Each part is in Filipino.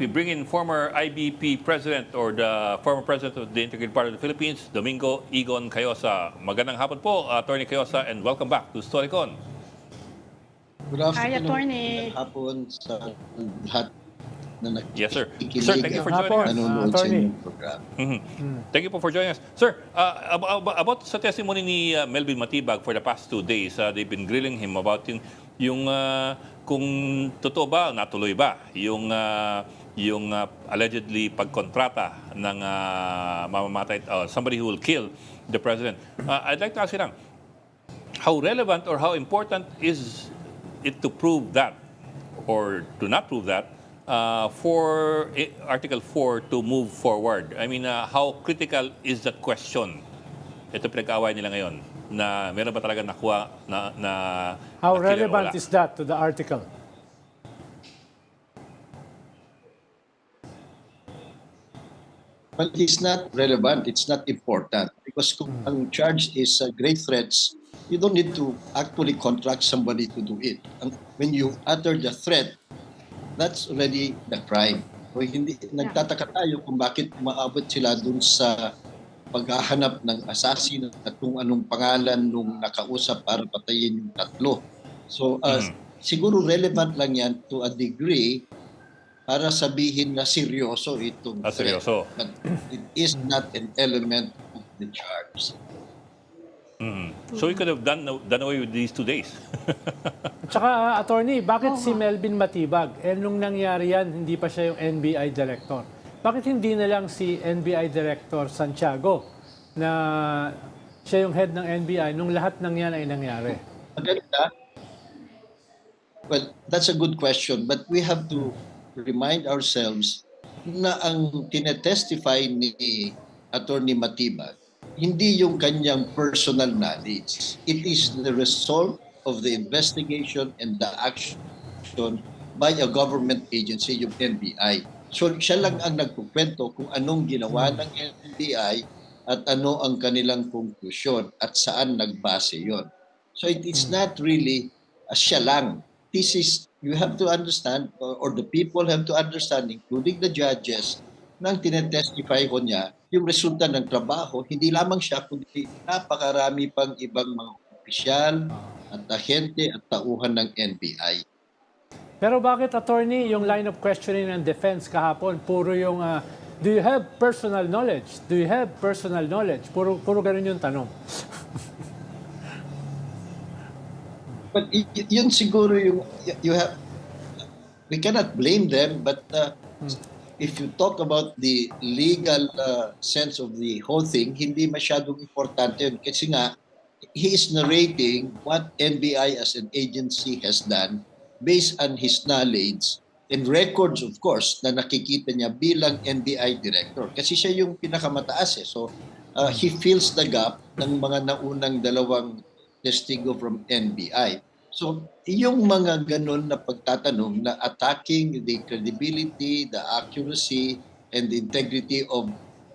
we bring in former IBP President or the former President of the Integrated Party of the Philippines, Domingo Igon Cayosa. Magandang hapon po, Attorney Cayosa, and welcome back to Storycon. Good Hi, afternoon. Attorney. Magandang hapon sa lahat na Yes, sir. nakikinig. Sir, thank you for joining us. Nanonood sa Attorney. inyong program. Thank you po for joining us. Sir, about sa testimony ni Melvin Matibag for the past 2 days, they've been grilling him about yung kung totoo ba, natuloy ba, yung allegedly pagkontrata ng mamamatay, somebody who will kill the president. I'd like to ask you lang, how relevant or how important is it to prove that or to not prove that for Article 4 to move forward? I mean, how critical is that question? Ito pinag-aaway nila ngayon na meron ba talaga nakuha na How na killer o relevant wala? is that to the article? But it's not relevant, it's not important. Because kung ang charge is great threats, you don't need to actually contract somebody to do it. When you utter the threat, that's already the crime. So hindi, nagtataka tayo kung bakit umaabot sila dun sa paghahanap ng assassin at kung anong pangalan nung nakausap para patayin yung tatlo. So siguro relevant lang yan to a degree para sabihin na seryoso itong threat. Seryoso. But it is not an element of the charge. So we could have done away with these 2 days. Tsaka, Attorney, bakit si Melvin Matibag? Nung nangyari yan, hindi pa siya yung NBI Director. Bakit hindi na lang si NBI Director Santiago na siya yung head ng NBI nung lahat ng yan ay nangyari? Maganda. Well, that's a good question. But we have to remind ourselves na ang tinetestify ni Attorney Matibag, hindi yung kanyang personal knowledge. It is the result of the investigation and the action by a government agency, yung NBI. So siya lang ang nagkukwento kung anong ginawa ng NBI at ano ang kanilang konklusyon at saan nagbase yon. So it is not really siya lang. This is, you have to understand, or the people have to understand, including the judges, nang tinetestify ko niya, yung resulta ng trabaho, hindi lamang siya, kundi napakarami pang ibang mga opisyal at ahente at tauhan ng NBI. Pero bakit, Attorney, yung line of questioning ng defense kahapon, puro yung, do you have personal knowledge? Do you have personal knowledge? Puro ganun yung tanong. But yun siguro yung, you have, we cannot blame them, but if you talk about the legal sense of the whole thing, hindi masyadong importante yun. Kasi nga, he is narrating what NBI as an agency has done based on his knowledge and records, of course, na nakikita niya bilang NBI director. Kasi siya yung pinakamataas eh. So, he fills the gap ng mga naunang dalawang testigo from NBI. So, yung mga ganun na pagtatanong na attacking the credibility, the accuracy, and the integrity of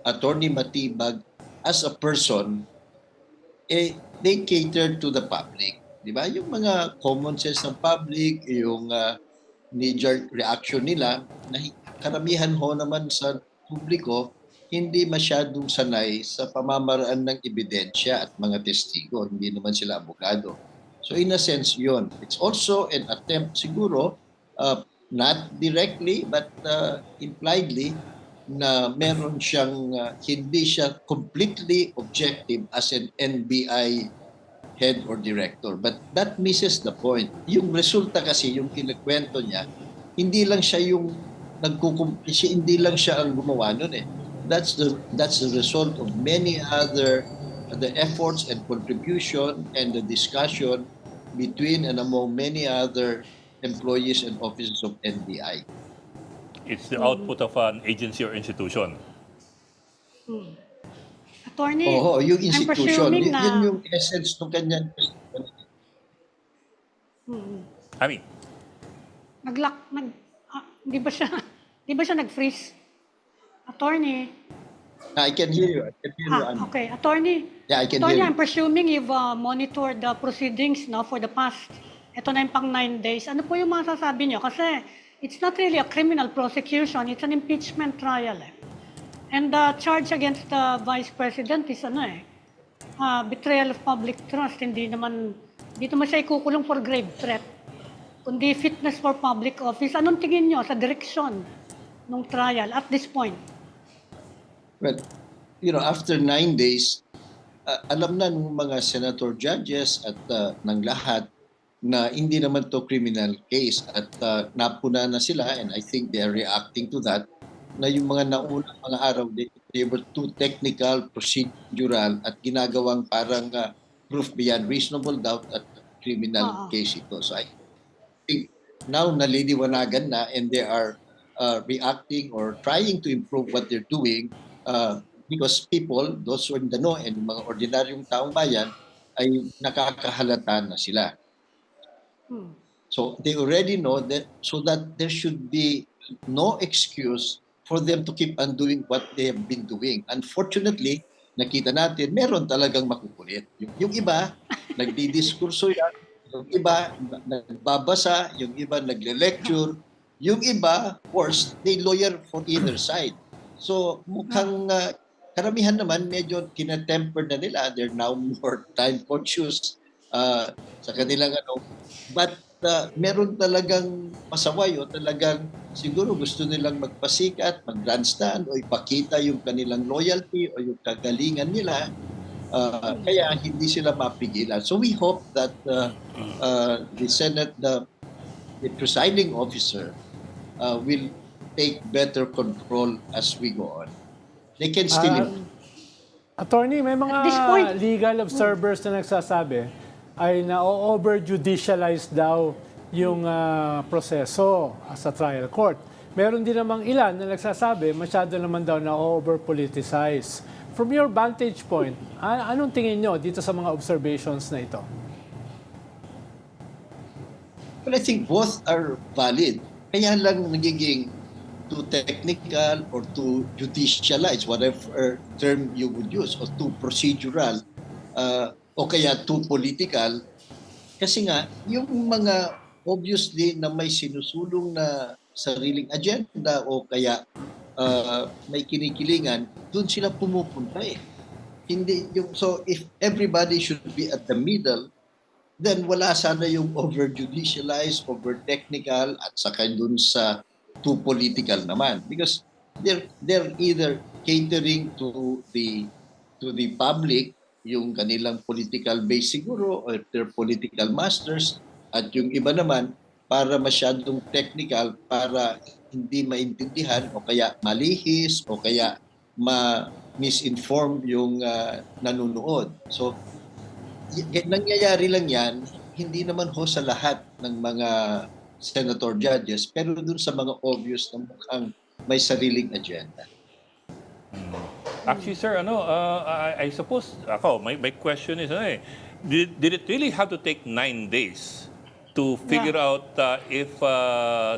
Attorney Matibag as a person, they cater to the public. Di ba? Yung mga common sense ng public, yung knee-jerk reaction nila, na karamihan ho naman sa publiko, hindi masyadong sanay sa pamamaraan ng ebidensya at mga testigo. Hindi naman sila abogado. So in a sense, yun. It's also an attempt siguro, not directly but impliedly, na meron siyang, hindi siya completely objective as an NBI head or director. But that misses the point. Yung resulta kasi, yung kinakwento niya, hindi lang siya yung hindi lang siya ang gumawa nun eh. That's the result of many other the efforts and contribution and the discussion between and among many other employees and officers of NBI. It's the output of an agency or institution. Attorney, Oo, yung I'm institution, presuming na... yun yung essence ng kanyang I mean, di ba siya nag-freeze? Attorney. I can hear you. I can hear you. Ann. Okay. Attorney. Yeah, I can Attorney, hear you. I'm presuming you've monitored the proceedings for the past, ito na yung pang 9 days. Ano po yung masasabi niyo? Kasi it's not really a criminal prosecution, it's an impeachment trial. And the charge against the Vice President is betrayal of public trust. Dito naman siya ikukulong for grave threat, kundi fitness for public office. Anong tingin nyo sa direksyon ng trial at this point? Well, after 9 days, alam na ng mga senator judges at ng lahat na hindi naman to criminal case at napuna na sila, and I think they are reacting to that, na yung mga naunang mga araw, they were too technical, procedural, at ginagawang parang proof beyond reasonable doubt at criminal case ito. So I think now naliliwanagan na, and they are reacting or trying to improve what they're doing because people, those who are in the know, and mga ordinaryong taong bayan, ay nakakahalata na sila. So they already know that, so that there should be no excuse for them to keep on doing what they have been doing. Unfortunately, nakita natin, meron talagang makukulit. Yung iba, nagdidiskurso yan. Yung iba, nagbabasa. Yung iba, nagle-lecture. Yung iba, worse, they lawyer for either side. So mukhang karamihan naman medyo kinatemper na nila. They're now more time conscious sa kanilang But meron talagang pasaway o talagang siguro gusto nilang magpasikat, mag-grandstand o ipakita yung kanilang loyalty o yung kagalingan nila. Kaya hindi sila mapigilan. So we hope that the Senate, the presiding officer will take better control as we go on. They can still Attorney, may At this point- mga legal observers na nagsasabi ay na-over-judicialize daw yung proseso sa trial court. Meron din namang ilan na nagsasabi masyado naman daw na over-politicize. From your vantage point, anong tingin nyo dito sa mga observations na ito? Well, I think both are valid. Kaya lang nagiging too technical or too judicialized, whatever term you would use, or too procedural, o kaya too political. Kasi nga, yung mga obviously na may sinusulong na sariling agenda o kaya may kinikilingan, doon sila pumupunta eh. So if everybody should be at the middle, then wala sana yung over-judicialized, over-technical, at saka dun sa too political naman. Because they're either catering to the public, yung kanilang political base siguro, or their political masters, at yung iba naman, para masyadong technical, para hindi maintindihan, o kaya malihis, o kaya misinform yung nanonood. So, nangyayari lang yan, hindi naman ho sa lahat ng mga senator judges, pero dun sa mga obvious na mukhang may sariling agenda. Actually, sir, I suppose, my question is, did it really have to take 9 days to figure out if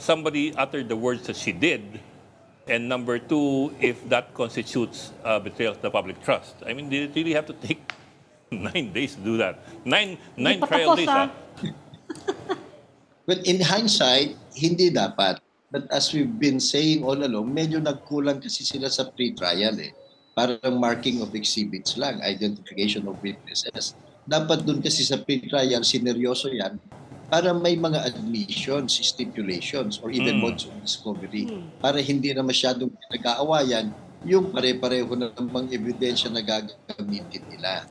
somebody uttered the words that she did, and number two, if that constitutes betrayal of the public trust? I mean, did it really have to take 9 days to do that? Nine pa trial tapos, days, Well, in hindsight, hindi dapat. But as we've been saying all along, medyo nagkulang kasi sila sa pre-trial eh. Parang marking of exhibits lang, identification of witnesses. Dapat dun kasi sa pre-trial, sineryoso yan, para may mga admissions, stipulations, or even modes of discovery. Para hindi na masyadong pinag-aawayan yung pare-pareho na namang ebidensya na gagamitin nila.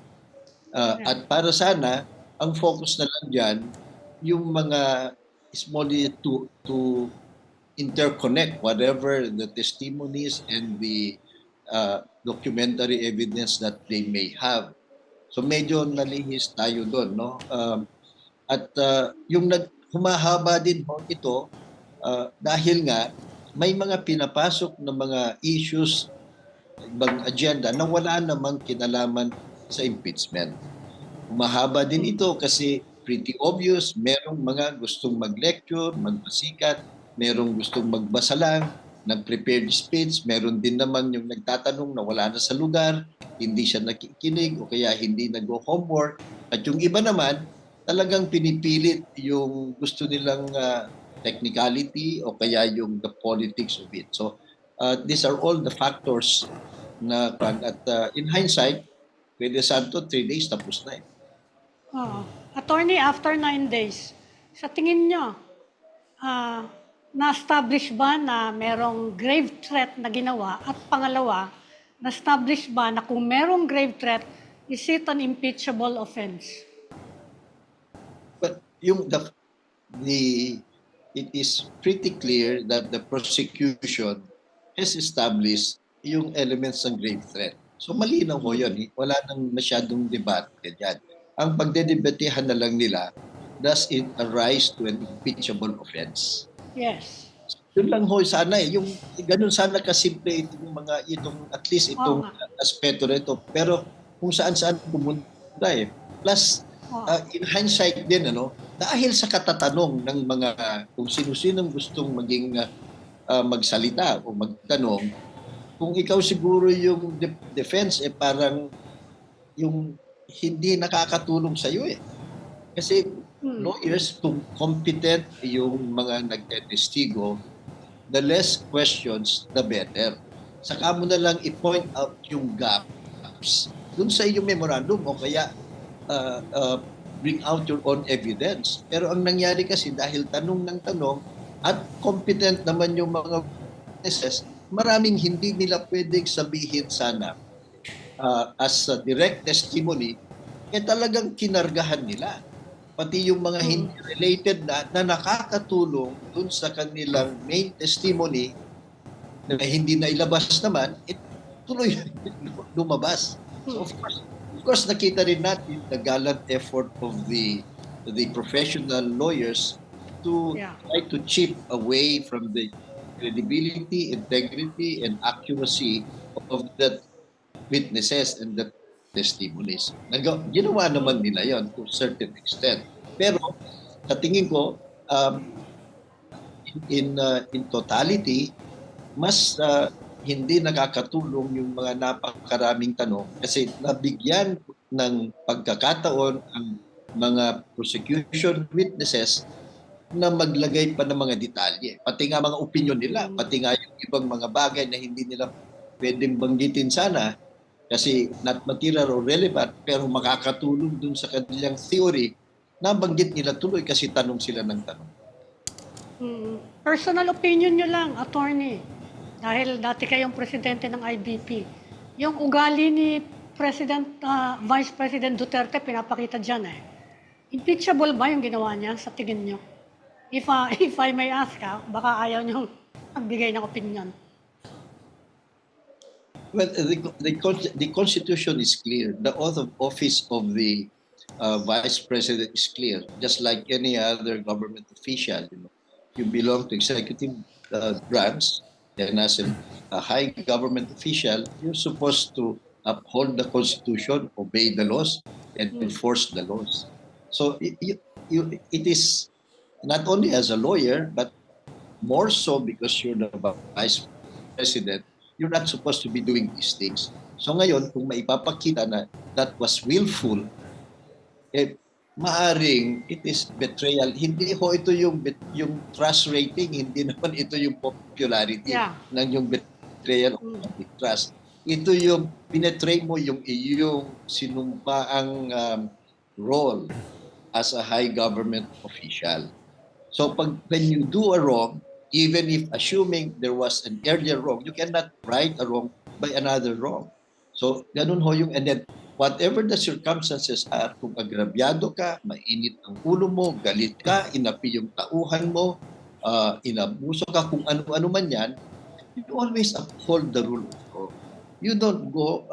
At para sana, ang focus na lang dyan, yung mga small to interconnect whatever the testimonies and the documentary evidence that they may have. So medyo nalihis tayo doon, no? Yung humahaba din ho ito dahil nga may mga pinapasok na mga issues, ibang agenda na wala namang kinalaman sa impeachment. Humahaba din ito kasi pretty obvious, merong mga gustong mag-lecture, magpasikat, merong gustong magbasa lang ng prepared speech, meron din naman yung nagtatanong na wala na sa lugar, hindi siya nakikinig o kaya hindi nag-homework. At yung iba naman, talagang pinipilit yung gusto nilang technicality o kaya yung the politics of it. So these are all the factors na at in hindsight, Pwede Santo 3 days tapos na eh. Oo. Attorney, after 9 days, sa tingin nyo, na-establish ba na merong grave threat na ginawa? At pangalawa, na-establish ba na kung merong grave threat, is it an impeachable offense? But yung it is pretty clear that the prosecution has established yung elements ng grave threat. So malinaw ho yun. Wala nang masyadong debate dyan. Ang pagdedebatehan na lang nila, does it arise to an impeachable offense? Yes. Yun lang ho sana eh. Yung ganun sana kasimple itong at least itong Oo nga. aspeto nito. Pero kung saan-saan pumunta eh. Plus in hindsight din dahil sa katatanong ng mga kung sino-sino gustong maging magsalita o magtanong, kung ikaw siguro yung defense parang yung hindi nakakatulong sa iyo eh. Kasi lawyers, kung competent yung mga nagtestigo, the less questions, the better. Saka mo na lang i-point out yung gaps dun sa iyong memorandum o kaya bring out your own evidence. Pero ang nangyari kasi dahil tanong ng tanong at competent naman yung mga witnesses, maraming hindi nila pwedeng sabihin sana as a direct testimony, talagang kinargahan nila. Pati yung mga hindi related na nakakatulong dun sa kanilang main testimony na hindi na ilabas naman, tuloy lumabas. So of course, nakita rin natin the gallant effort of the professional lawyers to try to chip away from the credibility, integrity, and accuracy of the witnesses and the testimonies. Ginawa naman nila yon to a certain extent. Pero sa tingin ko, in totality, mas hindi nakakatulong yung mga napakaraming tanong kasi nabigyan ng pagkakataon ang mga prosecution witnesses na maglagay pa ng mga detalye. Pati nga mga opinion nila, pati nga yung ibang mga bagay na hindi nila pwedeng banggitin sana kasi not material or relevant pero makakatulong dun sa kanilang theory na banggit nila tuloy kasi tanong sila ng tanong. Personal opinion nyo lang, attorney. Dahil dati kayong presidente ng IBP. Yung ugali ni Vice President Duterte, pinapakita dyan eh. Impeachable ba yung ginawa niya sa tingin nyo? If I may ask, baka ayaw nyo magbigay ng opinion. Well, the Constitution is clear. The oath of office of the Vice President is clear. Just like any other government official, you belong to executive branch, and as a high government official, you're supposed to uphold the Constitution, obey the laws, and enforce the laws. So it is not only as a lawyer, but more so because you're the Vice President, you're not supposed to be doing these things. So ngayon, kung maipapakita na that was willful, maaring it is betrayal. Hindi ho ito yung trust rating, hindi naman ito yung popularity ng yung betrayal of public trust. Ito yung binetray mo yung iyong sinumpaang role as a high government official. So when you do a wrong, even if assuming there was an earlier wrong, you cannot right a wrong by another wrong. So ganun ho yung, and then whatever the circumstances are, kung agrabyado ka, mainit ang ulo mo, galit ka, inapi yung tauhan mo, inabuso ka, kung ano-ano man yan, you always uphold the rule of law. You don't go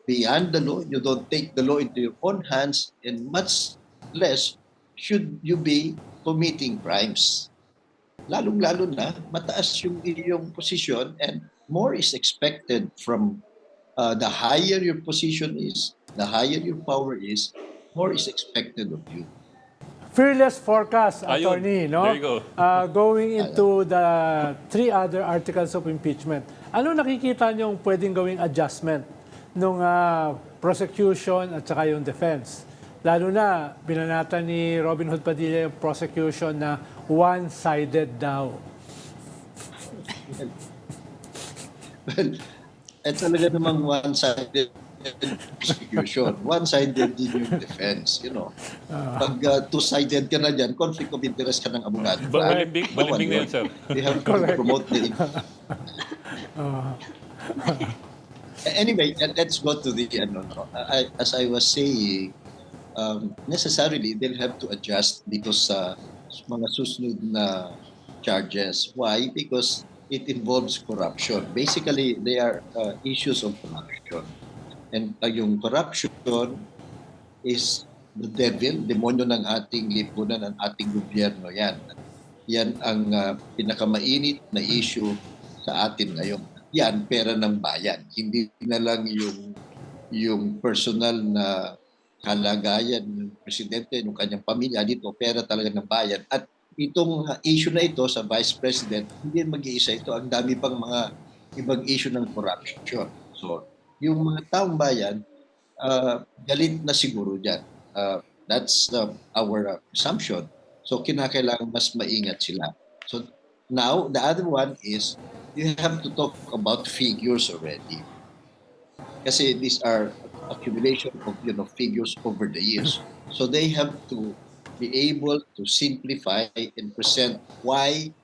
beyond the law, you don't take the law into your own hands, and much less should you be committing crimes. Lalong-lalo na, mataas yung iyong position and more is expected from the higher your position is, the higher your power is, more is expected of you. Fearless forecast, Ayun. attorney, no? There you go. Going into the 3 other articles of impeachment, ano nakikita nyo pwedeng gawing adjustment nung prosecution at saka yung defense? Lalo na, binanatan ni Robin Hood Padilla yung prosecution na one-sided daw. Well, talaga namang one-sided prosecution. One-sided din yung defense, you know. Pag two-sided ka na dyan, conflict of interest ka ng abogado. Balimbing na yan, sir. They have to promote the... Anyway, let's go to the... as I was saying, necessarily, they'll have to adjust dito sa mga susunod na charges. Why? Because it involves corruption. Basically, they are issues of corruption. And yung corruption is the devil, demonyo ng ating lipunan, ng ating gobyerno yan. Yan ang pinakamainit na issue sa atin ngayon. Yan, pera ng bayan. Hindi na lang yung personal na kalagayan ng presidente, ng kanyang pamilya dito, pera talaga ng bayan. At itong issue na ito sa Vice President, hindi mag-iisa ito. Ang dami pang mga ibang issue ng corruption. So, yung mga taong bayan, galit na siguro dyan. That's our assumption. So, kinakailangan mas maingat sila. So, now, the other one is, you have to talk about figures already. Kasi these are accumulation of figures over the years. So, they have to be able to simplify and present why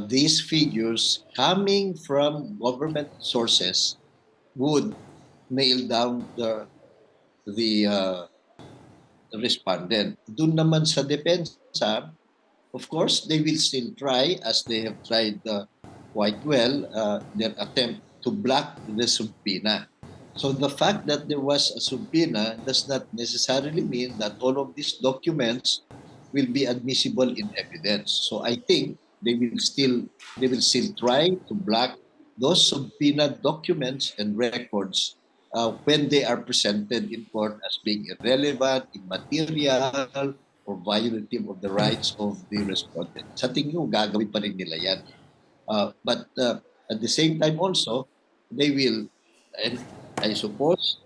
these figures coming from government sources would nail down the respondent. Doon naman sa depensa, of course, they will still try, as they have tried quite well, their attempt to block the subpoena. So the fact that there was a subpoena does not necessarily mean that all of these documents will be admissible in evidence. So I think they will still try to block those subpoenaed documents and records when they are presented in court as being irrelevant, immaterial, or violative of the rights of the respondent. Sa tingin ko, gagawin pa rin nila yan. But at the same time also, they will, and I suppose,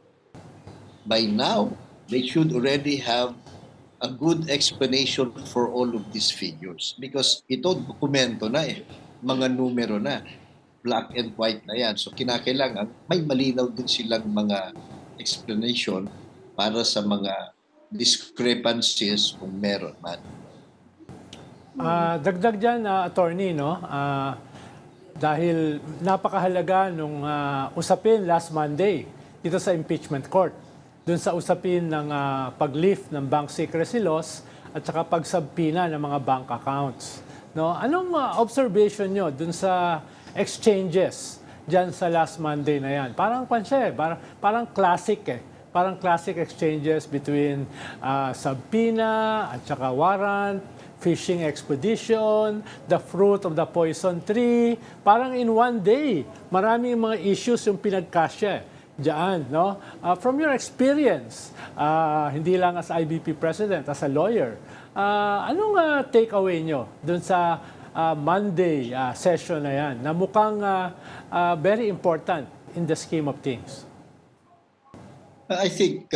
by now, they should already have a good explanation for all of these figures. Because ito, dokumento na mga numero na. Black and white na yan. So kinakailangan may malinaw din silang mga explanation para sa mga discrepancies kung meron man. Dagdag dyan, attorney, no? Dahil napakahalaga nung usapin last Monday dito sa impeachment court. Doon sa usapin ng pag-lift ng bank secrecy laws at saka pagsubpina ng mga bank accounts. No? Anong observation nyo doon sa exchanges dyan sa last Monday na yan? Parang parang classic Parang classic exchanges between subpoena at saka warrant, fishing expedition, the fruit of the poison tree. Parang in one day, maraming mga issues yung pinagkasya diyan, no? From your experience, hindi lang as IBP president, as a lawyer, anong takeaway nyo dun sa Monday session na yan na mukhang very important in the scheme of things? I think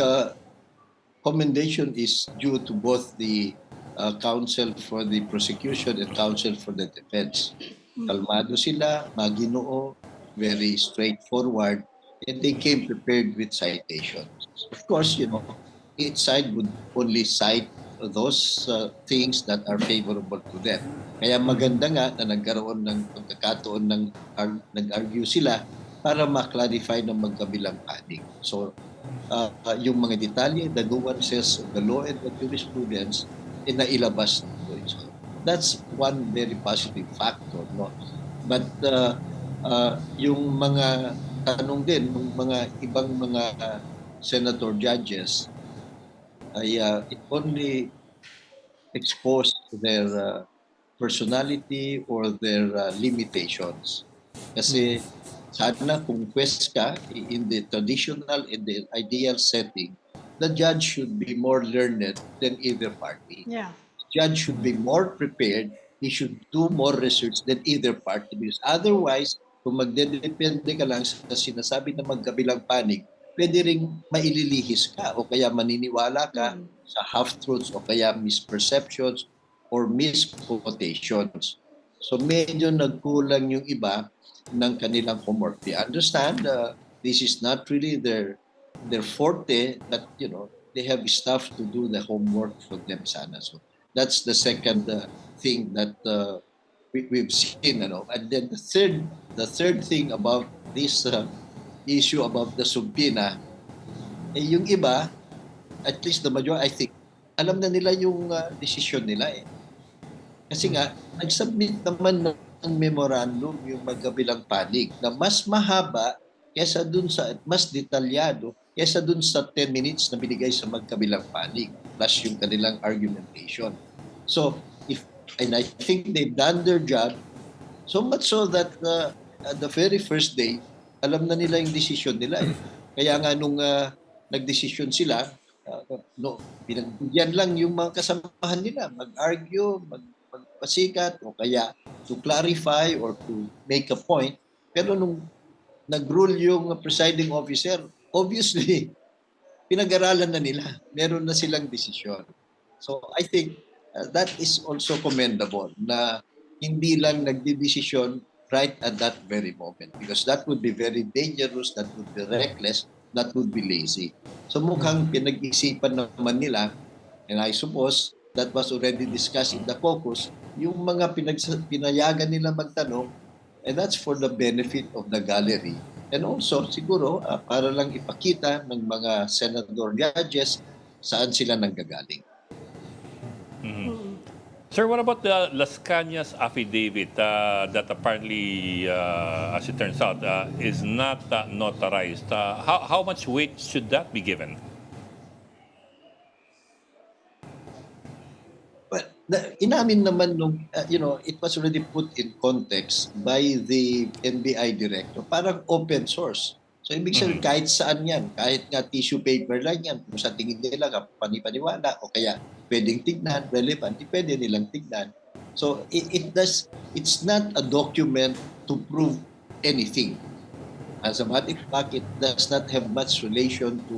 commendation is due to both the counsel for the prosecution and counsel for the defense. Kalmado sila, maginoo, very straightforward, and they came prepared with citations. Of course, each side would only cite those things that are favorable to them. Kaya maganda nga na nagkaroon ng pagkakataon ng nag-argue sila para ma-clarify ng magkabilang panig. So, yung mga detalye, the nuances of the law and the jurisprudence, nailabas nito. So, that's one very positive factor. No? But yung mga tanong din, ng mga ibang mga senator judges, ay it only exposed their personality or their limitations. Kasi sana kung quest ka in the traditional, in the ideal setting, the judge should be more learned than either party. Yeah. The judge should be more prepared. He should do more research than either party. Because otherwise, kung magdedepende ka lang sa sinasabi ng magkabilang panig, pwede ring maililihis ka o kaya maniniwala ka sa half-truths o kaya misperceptions or misquotations. So medyo nagkulang yung iba ng kanilang homework. They understand this is not really their forte, but they have stuff to do the homework for them sana. So that's the second thing that we've seen. And then the third thing about this issue about the subpoena, yung iba, at least the majority, I think, alam na nila yung desisyon nila eh. Kasi nga, nag-submit naman ng memorandum yung magkabilang panig na mas mahaba kesa dun sa, mas detalyado kesa dun sa 10 minutes na binigay sa magkabilang panig plus yung kanilang argumentation. So, and I think they've done their job so much so that at the very first day, alam na nila yung desisyon nila eh. Kaya nga nung nagdesisyon sila, pinagbigyan lang yung mga kasamahan nila mag-argue, magpasikat o kaya to clarify or to make a point. Pero nung nag-rule yung presiding officer, obviously, pinag-aralan na nila. Meron na silang desisyon. So I think that is also commendable na hindi lang nagdidesisyon right at that very moment because that would be very dangerous, that would be reckless, that would be lazy. So mukhang pinag-isipan naman nila, and I suppose that was already discussed in the caucus, yung mga pinayagan nila magtanong, and that's for the benefit of the gallery. And also, siguro, para lang ipakita ng mga senador judges saan sila nanggagaling. Sir, what about the Las Cañas affidavit that apparently, as it turns out, is not notarized? How much weight should that be given? Well, inamin naman nung, it was already put in context by the NBI director. Parang open source. So, ibig sabihin, kahit saan yan, kahit nga tissue paper lang yan, kung sa tingin nila, panipaniwala, o kaya pwedeng tignan, relevant, pwede nilang tignan. So, it's not a document to prove anything. As a matter of fact, it does not have much relation to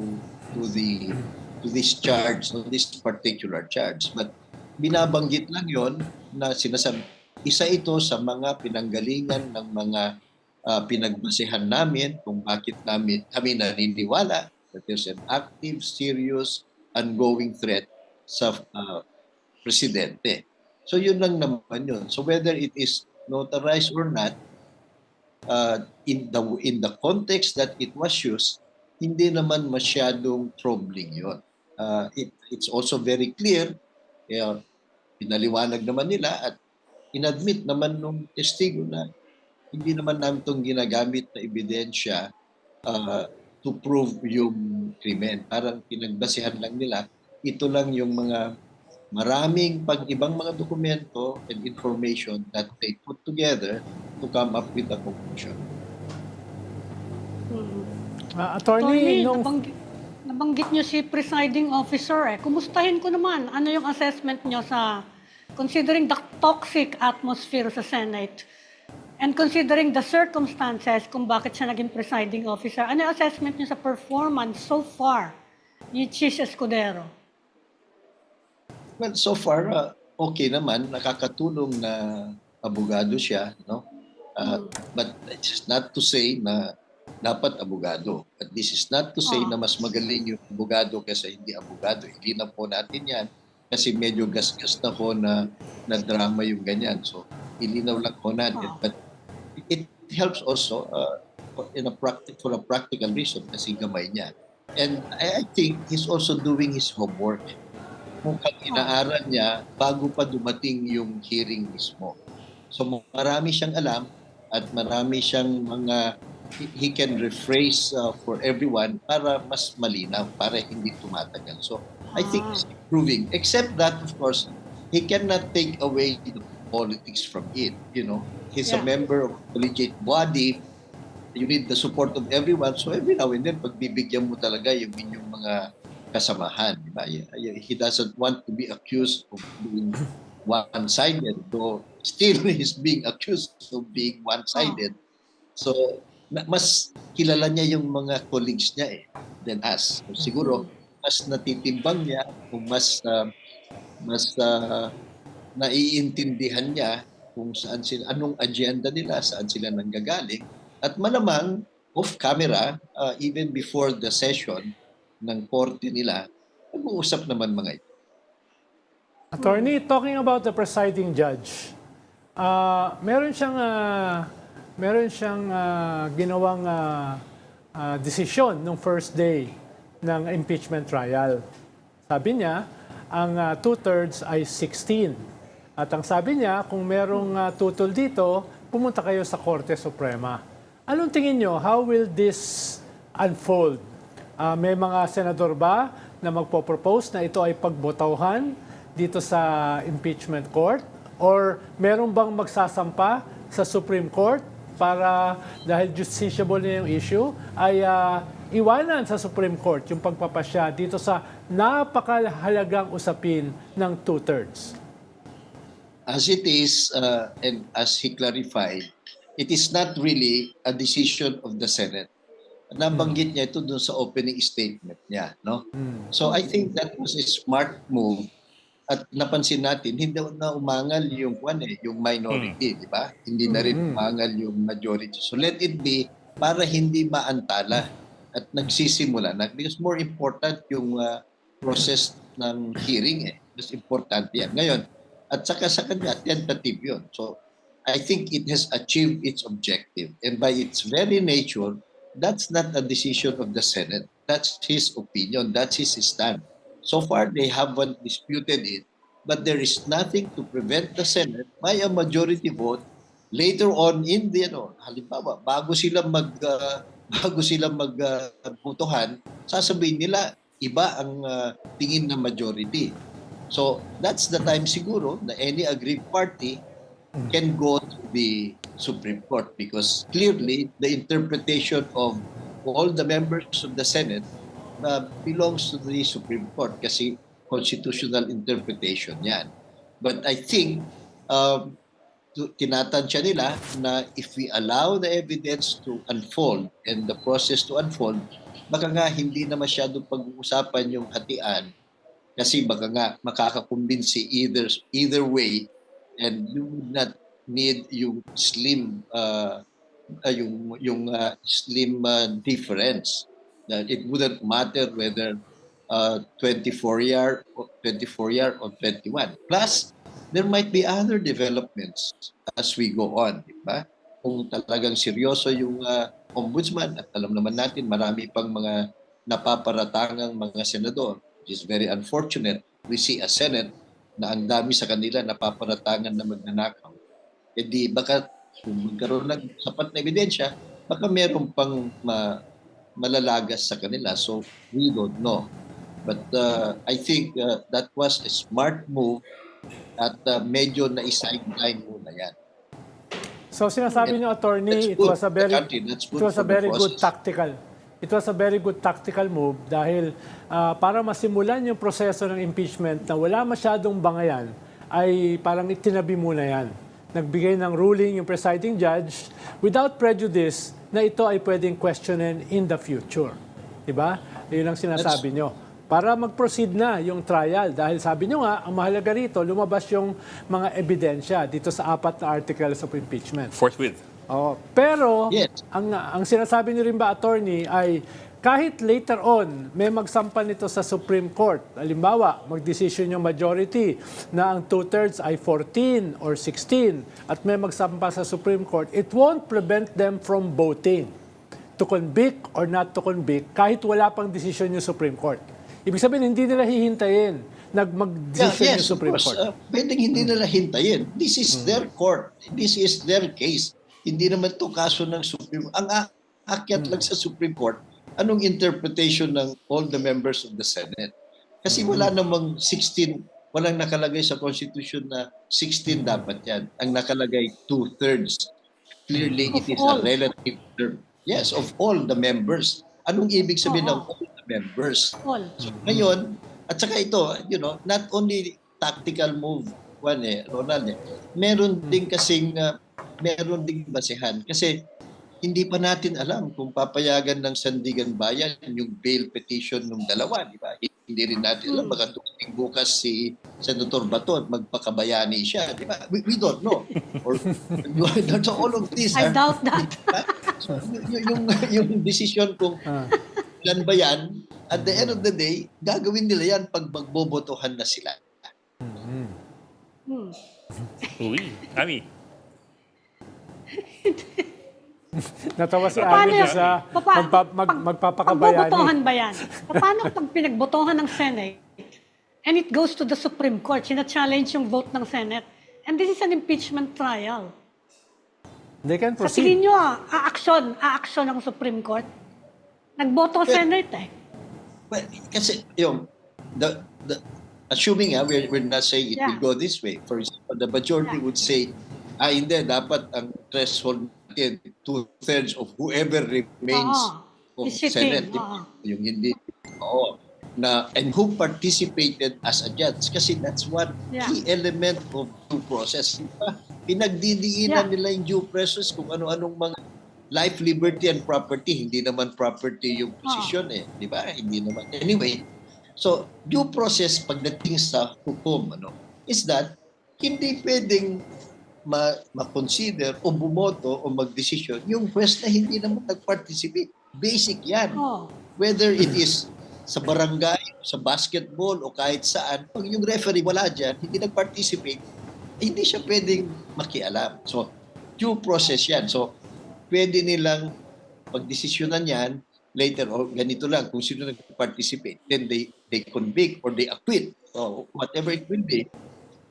this charge, to this particular charge. But binabanggit lang yon na sinasabi, isa ito sa mga pinanggalingan ng mga pinagbasehan namin kung bakit kami naniniwala that there's an active, serious, ongoing threat sa presidente. So yun lang naman yun. So whether it is notarized or not, in the context that it was used, hindi naman masyadong troubling yun. It's also very clear, pinaliwanag naman nila at inadmit naman nung testigo na hindi naman namin itong ginagamit na ebidensya to prove yung krimen. Parang pinagbasihan lang nila. Ito lang yung mga maraming ibang mga dokumento and information that they put together to come up with a conclusion. Attorney, nabanggit niyo si presiding officer. Kumustahin ko naman. Ano yung assessment niyo sa considering the toxic atmosphere sa Senate? And considering the circumstances kung bakit siya naging presiding officer, ano yung assessment niyo sa performance so far ni Chis Escudero? Well, so far, okay naman. Nakakatulong na abogado siya. No? But it's not to say na dapat abogado. But this is not to say na mas magaling yung abogado kaysa hindi abogado. Hindi na po natin yan. Kasi medyo gas-gas na po na drama yung ganyan. So, ilinaw lang po natin. But it helps also for a practical reason kasi gamay niya. And I think he's also doing his homework. Mukhang inaaral niya bago pa dumating yung hearing mismo. So marami siyang alam at marami siyang mga he can rephrase for everyone para mas malinaw, para hindi tumatagal. So I think he's improving. Except that, of course, he cannot take away the politics from it. He's a member of a collegiate body. You need the support of everyone. So every now and then, pagbibigyan mo talaga yung inyong mga kasamahan. Diba? He doesn't want to be accused of being one-sided. So still, he's being accused of being one-sided. So mas kilala niya yung mga colleagues niya than us. So, siguro, mas natitimbang niya o mas naiintindihan niya kung saan sila, anong agenda nila, saan sila nanggagaling. At malamang off-camera, even before the session ng korte nila, nag-uusap naman mga ito. Attorney, talking about the presiding judge, meron siyang ginawang desisyon nung first day ng impeachment trial. Sabi niya, ang 2/3 ay 16. At ang sabi niya, kung merong tutol dito, pumunta kayo sa Korte Suprema. Anong tingin niyo? How will this unfold? May mga senador ba na magpo-propose na ito ay pagbotauhan dito sa impeachment court? Or meron bang magsasampa sa Supreme Court para dahil justiciable na yung issue ay iwanan sa Supreme Court yung pagpapasya dito sa napakahalagang usapin ng 2/3? As it is, and as he clarified, it is not really a decision of the Senate. Nabanggit niya ito dun sa opening statement niya, no? So I think that was a smart move. At napansin natin, hindi na umangal yung yung minority, di ba? Hindi na rin umangal yung majority. So let it be para hindi maantala at nagsisimula na. Because more important yung process ng hearing. Mas importante yan. Ngayon, at saka sa kanya, tentative yun. So I think it has achieved its objective. And by its very nature, that's not a decision of the Senate. That's his opinion. That's his stand. So far, they haven't disputed it, but there is nothing to prevent the Senate by a majority vote later on in the halimbawa bago sila magbotohan, sasabihin nila iba ang tingin ng majority. So that's the time siguro na any aggrieved party can go to the Supreme Court because clearly the interpretation of all the members of the Senate belongs to the Supreme Court kasi constitutional interpretation yan. But I think tinatansya nila na if we allow the evidence to unfold and the process to unfold, baka nga hindi na masyado pag-uusapan yung hatian kasi baka nga makakakumbinsi either way and you would not need yung slim difference. That it wouldn't matter whether 24-year or 21. Plus, there might be other developments as we go on, di ba? Kung talagang seryoso yung ombudsman, at alam naman natin marami pang mga napaparatangang mga senador, which is very unfortunate. We see a Senate na ang dami sa kanila napaparatangan na magnanakaw. E di, baka kung magkaroon ng sapat na ebidensya, baka meron pang malalagas sa kanila. So, we don't know. But I think that was a smart move at medyo na-sideline muna yan. So sinasabi niyo, attorney, it was a very good tactical. It was a very good tactical move dahil para masimulan yung proseso ng impeachment na wala masyadong bangayan, ay parang itinabi muna yan. Nagbigay ng ruling yung presiding judge without prejudice na ito ay pwedeng questionin in the future. Diba? Yun ang sinasabi nyo. Para mag-proceed na yung trial. Dahil sabi nyo nga, ang mahalaga rito, lumabas yung mga ebidensya dito sa 4 na articles of impeachment. Forthwith. Pero, Yes. ang sinasabi niyo rin ba, attorney, ay kahit later on, may magsampa nito sa Supreme Court. Halimbawa, mag-decision yung majority na ang 2/3 ay 14 or 16 at may magsampa sa Supreme Court, it won't prevent them from voting to convict or not to convict kahit wala pang decision yung Supreme Court. Ibig sabihin, hindi nila hihintayin mag-decision yung Supreme Court. Pwedeng hindi nila hintayin. This is their court. This is their case. Hindi naman to kaso ng Supreme Court. Ang akyat lang sa Supreme Court, anong interpretation ng all the members of the Senate? Kasi wala namang 16, walang nakalagay sa Constitution na 16 dapat yan. Ang nakalagay 2/3. Clearly, it is a relative term. Yes, of all the members. Anong ibig sabihin ng all the members? All. So, ngayon, at saka ito, not only tactical move, Ronald, meron din kasing, meron ding basehan. Kasi hindi pa natin alam kung papayagan ng Sandigan Bayan yung bail petition ng dalawa, di ba? hindi rin natin alam, baka dumating bukas si Senator Bato at magpakabayani siya, di ba? We don't know. Or, so all of these I doubt that. So, yung decision kung ilan ba yan, at the end of the day, gagawin nila yan pag magbobotohan na sila. Uy, Ami. Natawa si Paano Ami yun? sa magpapakabayani. Pagbobotohan ba yan? Paano pag pinagbotohan ng Senate and it goes to the Supreme Court, sina-challenge yung vote ng Senate, and this is an impeachment trial. They can Sa tingin proceed. nyo, aaksyon ng Supreme Court? Nagboto ang Senate eh. Well, kasi assuming we're not saying it will go this way. For example, the majority would say, hindi, dapat ang threshold natin, 2/3 of whoever remains of Is sitting. Senate. Yung hindi, and who participated as a judge. Kasi that's one key element of due process. Diba? Pinagdidiinan nila yung due process kung ano-anong mga life, liberty, and property. Hindi naman property yung position Di ba? Hindi naman. Anyway, so due process pagdating sa hukom, is that hindi pwedeng ma-consider o bumoto o magdesisyon yung juez na hindi naman nag-participate. Basic yan. Whether it is sa barangay, sa basketball, o kahit saan, pag yung referee wala dyan, hindi nag-participate, hindi siya pwedeng makialam. So, due process yan. So, pwede nilang pagdesisyonan yan later, o ganito lang, kung sino nag-participate, then they convict or they acquit, or whatever it will be,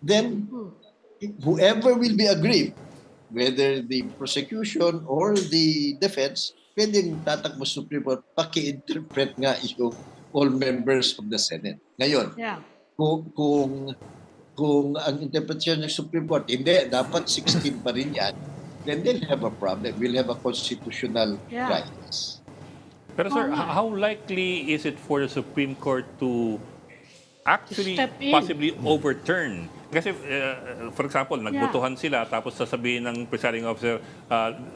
then whoever will be aggrieved, whether the prosecution or the defense, pwedeng tatakbo sa Supreme Court, paki-interpret nga yung all members of the Senate. Ngayon, kung ang interpretation ng Supreme Court, hindi, dapat 16 pa rin yan, then they'll have a problem. We'll have a constitutional crisis. Pero sir, how likely is it for the Supreme Court to actually Step in. possibly overturn? Kasi, for example, nagbotohan sila, tapos sasabihin ng presiding officer,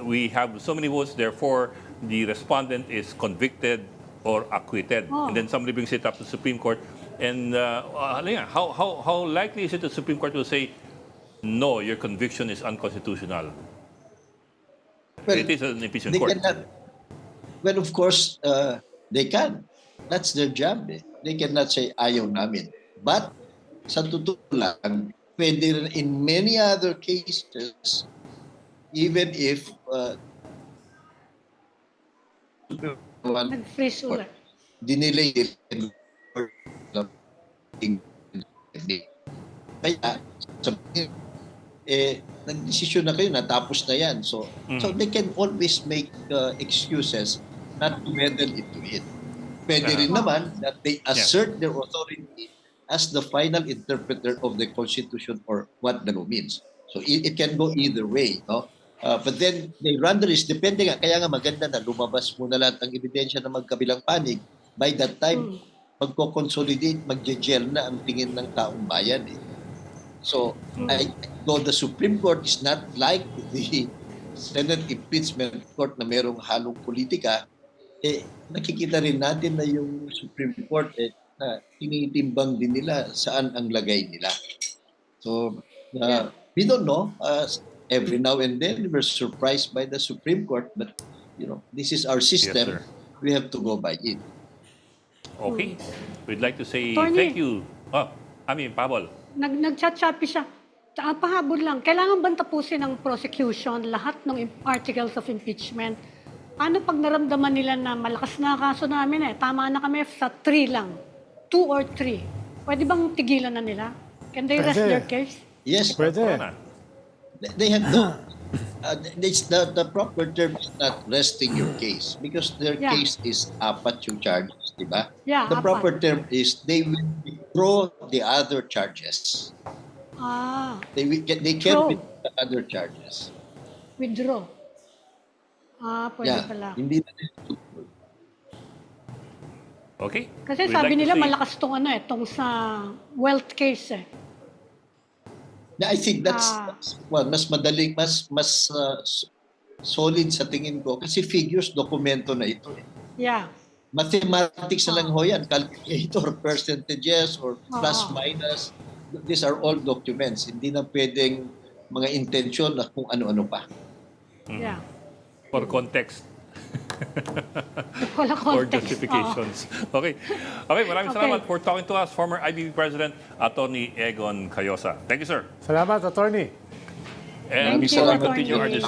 we have so many votes, therefore, the respondent is convicted or acquitted. And then somebody brings it up to the Supreme Court. And how likely is it the Supreme Court will say, no, your conviction is unconstitutional? Well, it is an impeachment they court. cannot, well, of course, they can. That's their job. They cannot say, ayaw namin. But, sa totoo lang, pwede rin in many other cases, even if Nag-freeze ulit. dinelay kaya sabihin, nagdesisyon na kayo, natapos na yan. So they can always make excuses not to meddle into it. Pwede rin naman that they assert their authority as the final interpreter of the Constitution or what the law means. So it can go either way, no? But then they run the risk, depende nga, kaya nga maganda na lumabas muna lahat ng ebidensya na magkabilang panig. By that time, magko-consolidate, magje-gel na ang tingin ng taong bayan. So, though the Supreme Court is not like the Senate impeachment court na merong halong politika, nakikita rin natin na yung Supreme Court na tinitimbang din nila saan ang lagay nila. So, we don't know. Every now and then, we're surprised by the Supreme Court, but this is our system. Yes, sir. We have to go by it. Okay. We'd like to say Attorney. thank you. Pabol. Nag-chat-chat siya. Tsaka pahabol lang. Kailangan bang tapusin ng prosecution lahat ng articles of impeachment? Paano pag naramdaman nila na malakas na kaso namin tama na kami sa 3 lang. 2 or 3. Pwede bang tigilan na nila? Can they rest Pwede. their case? Yes, Pwede. they have to. The proper term is not resting your case because their case is apat yung charges, di ba? Yeah, The apat. proper term is they will withdraw the other charges. They Withdraw. can withdraw the other charges. Withdraw. Pwede pala. Hindi na Okay. Kasi We'd sabi like to nila say- malakas tong sa wealth case I think that's mas madaling, mas solid sa tingin ko kasi figures dokumento na ito. Yeah. Mathematics na lang ho yan. Calculator, percentages, or plus, minus. These are all documents. Hindi na pwedeng mga intensyon na kung ano-ano pa. Yeah. For context. Wala Or context. justifications. Okay. Okay, maraming Okay. salamat for talking to us, former IBB President, Atty. Egon Cayosa. Thank you, sir. Salamat, attorney. And Thank before you, we continue our Atty.